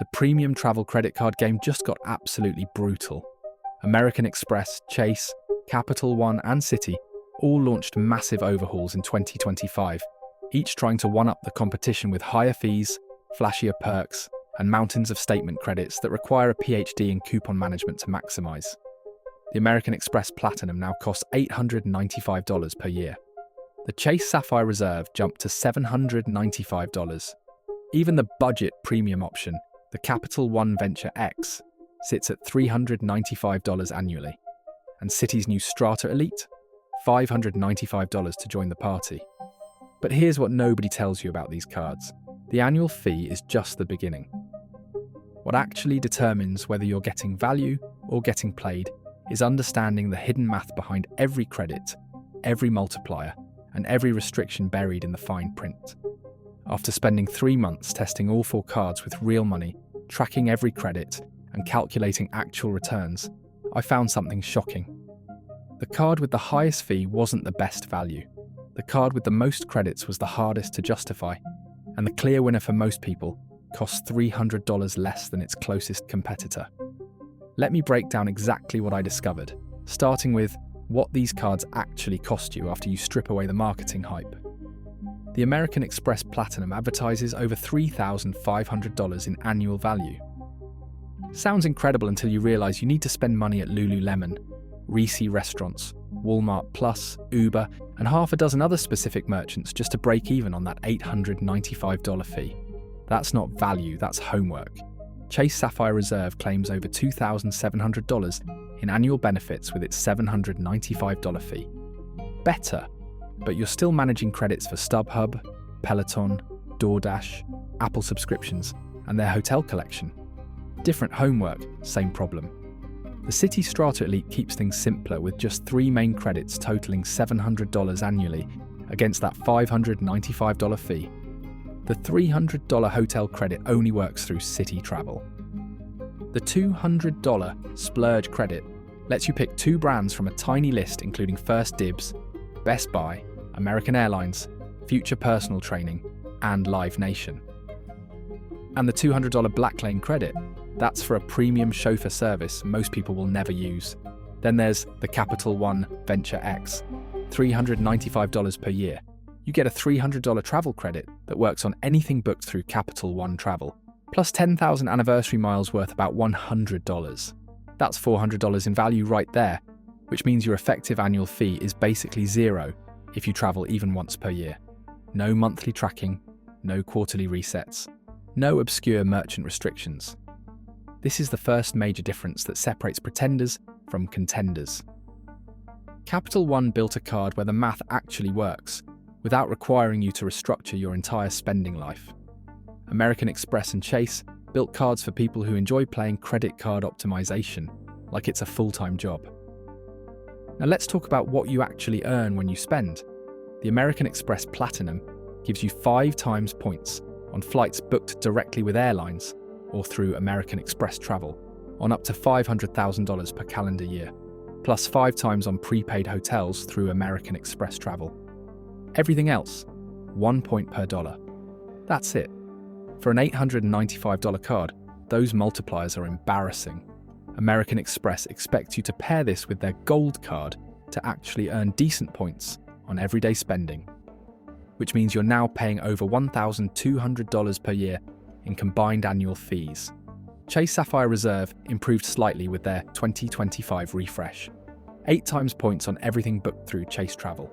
the premium travel credit card game just got absolutely brutal. American Express, Chase, Capital One, and Citi all launched massive overhauls in 2025, each trying to one-up the competition with higher fees, flashier perks, and mountains of statement credits that require a PhD in coupon management to maximize. The American Express Platinum now costs $895 per year. The Chase Sapphire Reserve jumped to $795. Even the budget premium option, the Capital One Venture X, sits at $395 annually. And Citi's new Strata Elite, $595 to join the party. But here's what nobody tells you about these cards. The annual fee is just the beginning. What actually determines whether you're getting value or getting played is understanding the hidden math behind every credit, every multiplier, and every restriction buried in the fine print. After spending 3 months testing all 4 cards with real money, tracking every credit, and calculating actual returns, I found something shocking. The card with the highest fee wasn't the best value. The card with the most credits was the hardest to justify, and the clear winner for most people cost $300 less than its closest competitor. Let me break down exactly what I discovered, starting with what these cards actually cost you after you strip away the marketing hype. The American Express Platinum advertises over $3,500 in annual value. Sounds incredible until you realise you need to spend money at Lululemon, Reese restaurants, Walmart Plus, Uber, and half a dozen other specific merchants just to break even on that $895 fee. That's not value, that's homework. Chase Sapphire Reserve claims over $2,700 in annual benefits with its $795 fee. Better, but you're still managing credits for StubHub, Peloton, DoorDash, Apple subscriptions, and their hotel collection. Different homework, same problem. The Citi Strata Elite keeps things simpler with just 3 main credits totaling $700 annually against that $595 fee. The $300 hotel credit only works through Citi Travel. The $200 splurge credit lets you pick 2 brands from a tiny list including First Dibs, Best Buy, American Airlines, Future Personal Training, and Live Nation. And the $200 Black Lane credit, that's for a premium chauffeur service most people will never use. Then there's the Capital One Venture X, $395 per year. You get a $300 travel credit that works on anything booked through Capital One Travel, plus 10,000 anniversary miles worth about $100. That's $400 in value right there, which means your effective annual fee is basically zero if you travel even once per year. No monthly tracking, no quarterly resets, no obscure merchant restrictions. This is the first major difference that separates pretenders from contenders. Capital One built a card where the math actually works, without requiring you to restructure your entire spending life. American Express and Chase built cards for people who enjoy playing credit card optimization, like it's a full-time job. Now let's talk about what you actually earn when you spend. The American Express Platinum gives you 5 times points on flights booked directly with airlines or through American Express Travel, on up to $500,000 per calendar year, plus 5 times on prepaid hotels through American Express Travel. Everything else, 1 point per dollar. That's it. For an $895 card, those multipliers are embarrassing. American Express expects you to pair this with their Gold card to actually earn decent points on everyday spending, which means you're now paying over $1,200 per year in combined annual fees. Chase Sapphire Reserve improved slightly with their 2025 refresh. 8 times points on everything booked through Chase Travel,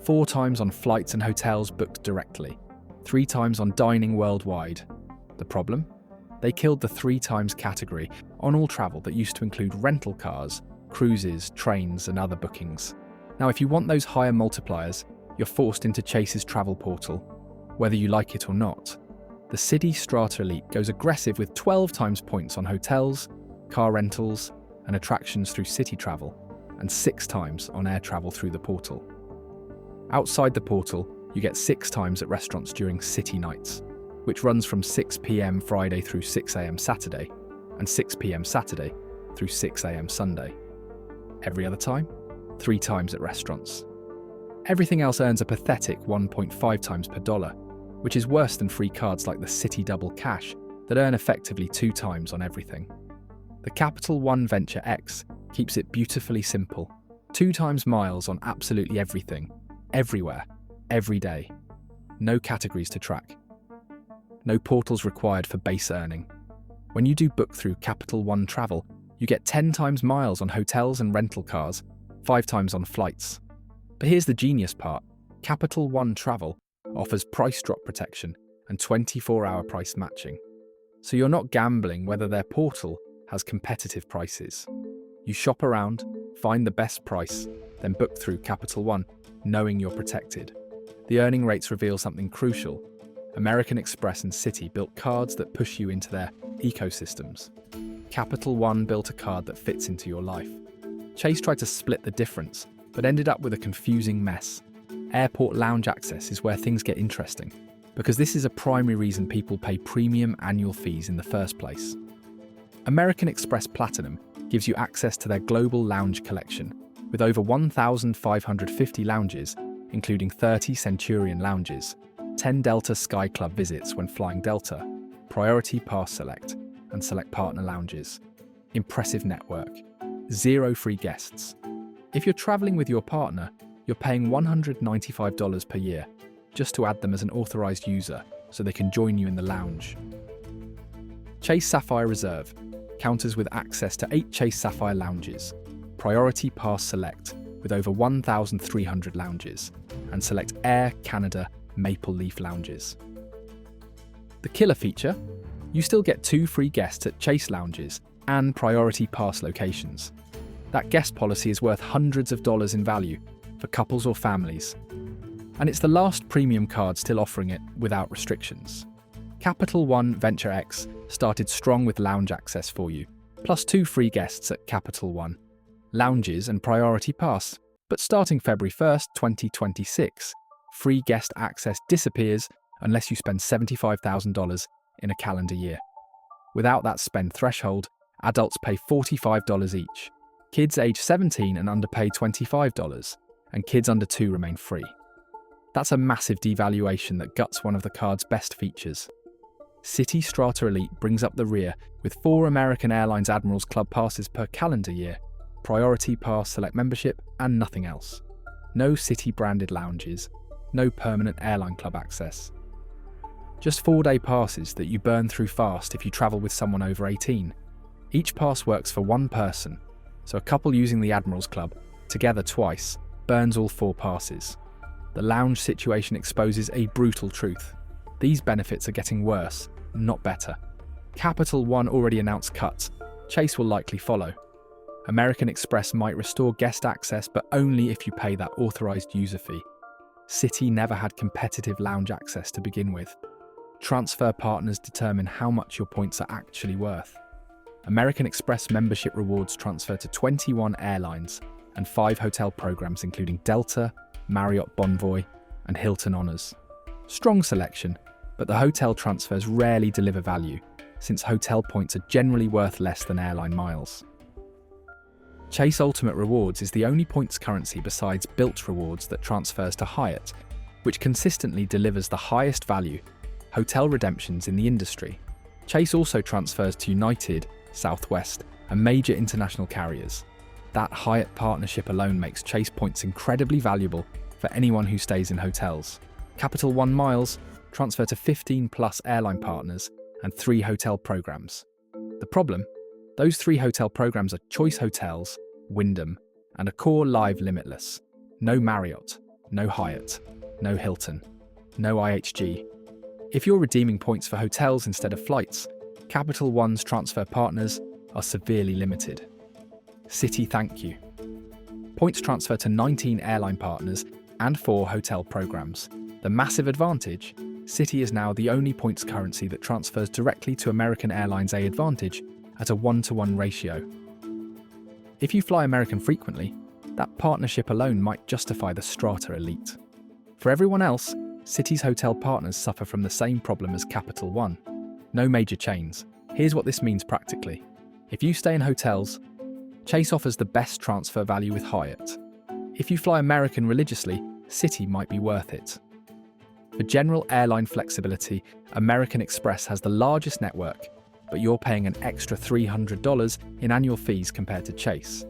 4 times on flights and hotels booked directly, 3 times on dining worldwide. The problem? They killed the 3 times category on all travel that used to include rental cars, cruises, trains, and other bookings. Now, if you want those higher multipliers, you're forced into Chase's travel portal, whether you like it or not. The Citi Strata Elite goes aggressive with 12 times points on hotels, car rentals, and attractions through Citi Travel, and 6 times on air travel through the portal. Outside the portal, you get 6 times at restaurants during Citi Nights, which runs from 6 p.m. Friday through 6 a.m. Saturday, and 6 p.m. Saturday through 6 a.m. Sunday. Every other time, 3 times at restaurants. Everything else earns a pathetic 1.5 times per dollar, which is worse than free cards like the Citi Double Cash, that earn effectively 2 times on everything. The Capital One Venture X keeps it beautifully simple. 2 times miles on absolutely everything, everywhere, every day. No categories to track. No portals required for base earning. When you do book through Capital One Travel, you get 10 times miles on hotels and rental cars, 5 times on flights. But here's the genius part. Capital One Travel offers price drop protection and 24-hour price matching. So you're not gambling whether their portal has competitive prices. You shop around, find the best price, then book through Capital One, knowing you're protected. The earning rates reveal something crucial. American Express and Citi built cards that push you into their ecosystems. Capital One built a card that fits into your life. Chase tried to split the difference, but ended up with a confusing mess. Airport lounge access is where things get interesting, because this is a primary reason people pay premium annual fees in the first place. American Express Platinum gives you access to their global lounge collection, with over 1,550 lounges, including 30 Centurion lounges, 10 Delta Sky Club visits when flying Delta, Priority Pass Select, and Select Partner lounges. Impressive network. 0 free guests. If you're traveling with your partner, you're paying $195 per year, just to add them as an authorized user so they can join you in the lounge. Chase Sapphire Reserve counters with access to 8 Chase Sapphire lounges, Priority Pass Select with over 1,300 lounges, and select Air Canada Maple Leaf lounges. The killer feature? You still get 2 free guests at Chase lounges and Priority Pass locations. That guest policy is worth hundreds of dollars in value for couples or families. And it's the last premium card still offering it without restrictions. Capital One Venture X started strong with lounge access for you, plus 2 free guests at Capital One, lounges and Priority Pass. But starting February 1st, 2026, free guest access disappears unless you spend $75,000 in a calendar year. Without that spend threshold, adults pay $45 each. Kids age 17 and under pay $25, and kids under 2 remain free. That's a massive devaluation that guts one of the card's best features. Citi Strata Elite brings up the rear with 4 American Airlines Admirals Club passes per calendar year, Priority Pass Select membership, and nothing else. No Citi-branded lounges, no permanent airline club access. Just 4-day passes that you burn through fast if you travel with someone over 18. Each pass works for 1 person, so a couple using the Admirals Club, together twice, burns all 4 passes. The lounge situation exposes a brutal truth. These benefits are getting worse, not better. Capital One already announced cuts. Chase will likely follow. American Express might restore guest access, but only if you pay that authorized user fee. Citi never had competitive lounge access to begin with. Transfer partners determine how much your points are actually worth. American Express membership rewards transfer to 21 airlines and 5 hotel programs including Delta, Marriott Bonvoy, and Hilton Honors. Strong selection, but the hotel transfers rarely deliver value, since hotel points are generally worth less than airline miles. Chase Ultimate Rewards is the only points currency besides Bilt Rewards that transfers to Hyatt, which consistently delivers the highest value hotel redemptions in the industry. Chase also transfers to United, Southwest, and major international carriers. That Hyatt partnership alone makes Chase points incredibly valuable for anyone who stays in hotels. Capital One Miles transfer to 15+ airline partners and 3 hotel programs. The problem? Those 3 hotel programs are Choice Hotels, Wyndham, and Accor Live Limitless. No Marriott, no Hyatt, no Hilton, no IHG. If you're redeeming points for hotels instead of flights, Capital One's transfer partners are severely limited. Citi thank you. Points transfer to 19 airline partners and 4 hotel programs. The massive advantage? Citi is now the only points currency that transfers directly to American Airlines A Advantage at a 1-to-1 ratio. If you fly American frequently, that partnership alone might justify the Strata Elite. For everyone else, Citi's hotel partners suffer from the same problem as Capital One. No major chains. Here's what this means practically. If you stay in hotels, Chase offers the best transfer value with Hyatt. If you fly American religiously, Citi might be worth it. For For general airline flexibility, American Express has the largest network, but you're paying an extra $300 in annual fees compared to Chase.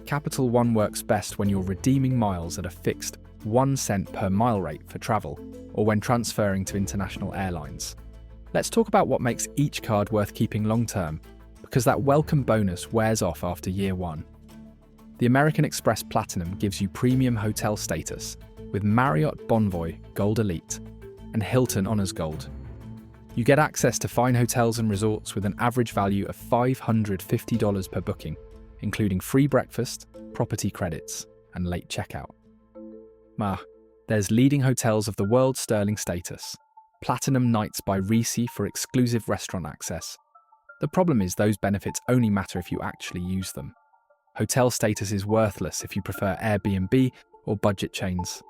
Capital One works best when you're redeeming miles at a fixed 1 cent per mile rate for travel, or when transferring to international airlines. Let's talk about what makes each card worth keeping long-term, because that welcome bonus wears off after year one. The American Express Platinum gives you premium hotel status with Marriott Bonvoy Gold Elite and Hilton Honors Gold. You get access to fine hotels and resorts with an average value of $550 per booking, including free breakfast, property credits, and late checkout. There's leading hotels of the world sterling status, Platinum Nights by Reese for exclusive restaurant access. The problem is those benefits only matter if you actually use them. Hotel status is worthless if you prefer Airbnb or budget chains.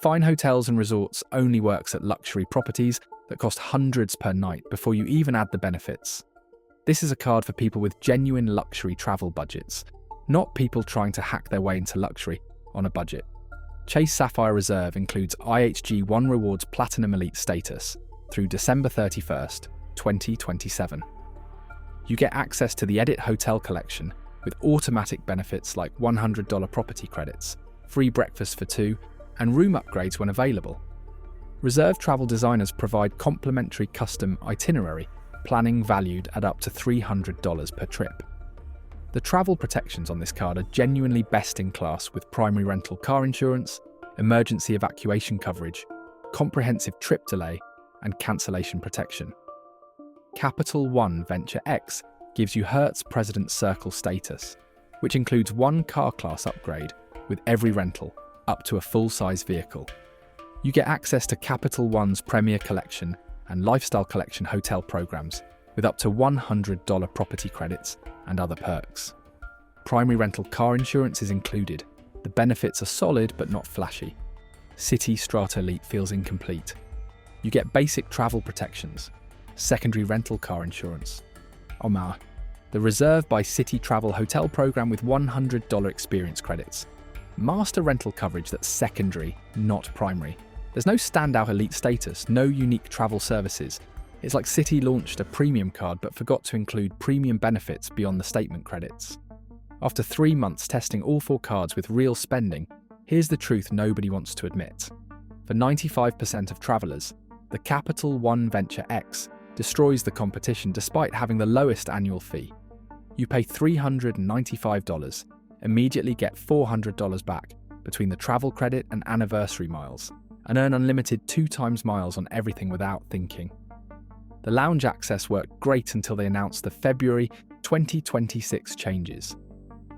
Fine hotels and resorts only works at luxury properties that cost hundreds per night before you even add the benefits. This is a card for people with genuine luxury travel budgets, not people trying to hack their way into luxury on a budget. Chase Sapphire Reserve includes IHG One Rewards Platinum Elite status through December 31st, 2027. You get access to the Edit Hotel Collection with automatic benefits like $100 property credits, free breakfast for two, and room upgrades when available. Reserve travel designers provide complimentary custom itinerary planning valued at up to $300 per trip. The travel protections on this card are genuinely best in class with primary rental car insurance, emergency evacuation coverage, comprehensive trip delay, and cancellation protection. Capital One Venture X gives you Hertz President Circle status, which includes one car class upgrade with every rental, up to a full-size vehicle. You get access to Capital One's Premier Collection and Lifestyle Collection hotel programs with up to $100 property credits and other perks. Primary rental car insurance is included. The benefits are solid but not flashy. Citi Strata Elite feels incomplete. You get basic travel protections, secondary rental car insurance. The Reserve by Citi Travel Hotel program with $100 experience credits. Master rental coverage that's secondary, not primary. There's no standout elite status, no unique travel services. It's like Citi launched a premium card but forgot to include premium benefits beyond the statement credits. After 3 months testing all 4 cards with real spending, here's the truth nobody wants to admit. For 95% of travellers, the Capital One Venture X destroys the competition despite having the lowest annual fee. You pay $395, immediately get $400 back between the travel credit and anniversary miles, and earn unlimited 2 times miles on everything without thinking. The lounge access worked great until they announced the February 2026 changes.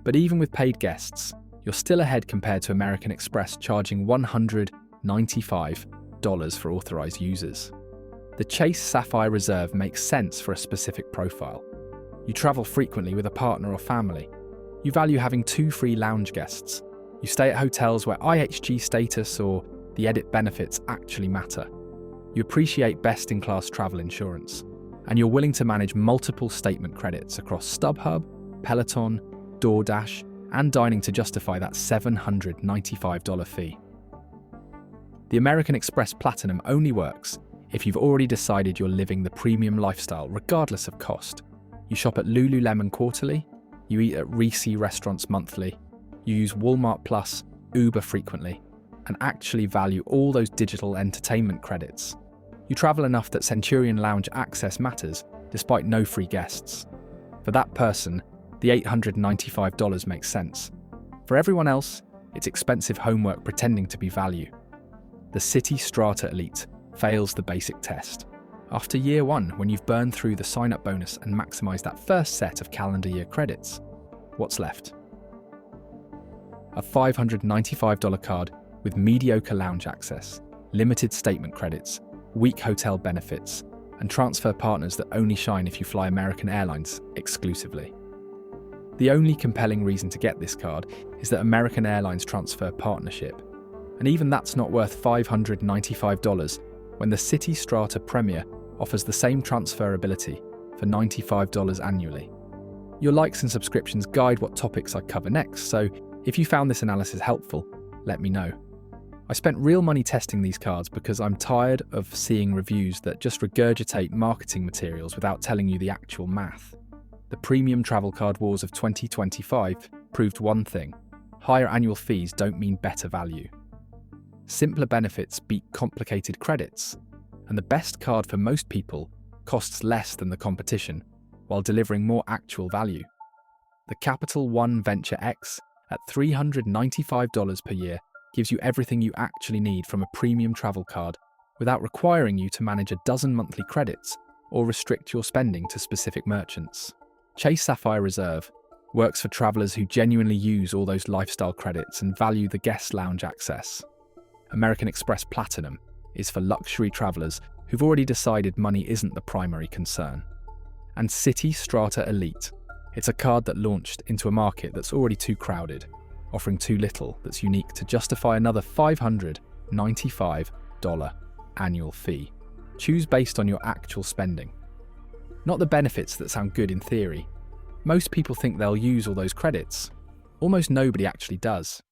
But even with paid guests, you're still ahead compared to American Express charging $195 for authorized users. The Chase Sapphire Reserve makes sense for a specific profile. You travel frequently with a partner or family. You value having 2 free lounge guests. You stay at hotels where IHG status or the Edit benefits actually matter. You appreciate best-in-class travel insurance. And you're willing to manage multiple statement credits across StubHub, Peloton, DoorDash, and dining to justify that $795 fee. The American Express Platinum only works if you've already decided you're living the premium lifestyle regardless of cost. You shop at Lululemon quarterly, you eat at Reese restaurants monthly, you use Walmart Plus, Uber frequently, and actually value all those digital entertainment credits. You travel enough that Centurion Lounge access matters, despite no free guests. For that person, the $895 makes sense. For everyone else, it's expensive homework pretending to be value. The Citi Strata Elite fails the basic test. After year 1, when you've burned through the sign-up bonus and maximised that first set of calendar year credits, what's left? A $595 card with mediocre lounge access, limited statement credits, weak hotel benefits, and transfer partners that only shine if you fly American Airlines exclusively. The only compelling reason to get this card is that American Airlines transfer partnership, and even that's not worth $595 when the Citi Strata Premier offers the same transferability for $95 annually. Your likes and subscriptions guide what topics I cover next, so if you found this analysis helpful, let me know. I spent real money testing these cards because I'm tired of seeing reviews that just regurgitate marketing materials without telling you the actual math. The premium travel card wars of 2025 proved one thing: higher annual fees don't mean better value. Simpler benefits beat complicated credits, and the best card for most people costs less than the competition while delivering more actual value. The Capital One Venture X at $395 per year gives you everything you actually need from a premium travel card without requiring you to manage a dozen monthly credits or restrict your spending to specific merchants. Chase Sapphire Reserve works for travelers who genuinely use all those lifestyle credits and value the guest lounge access. American Express Platinum is for luxury travelers who've already decided money isn't the primary concern. And Citi Strata Elite. It's a card that launched into a market that's already too crowded, offering too little that's unique to justify another $595 annual fee. Choose based on your actual spending, not the benefits that sound good in theory. Most people think they'll use all those credits. Almost nobody actually does.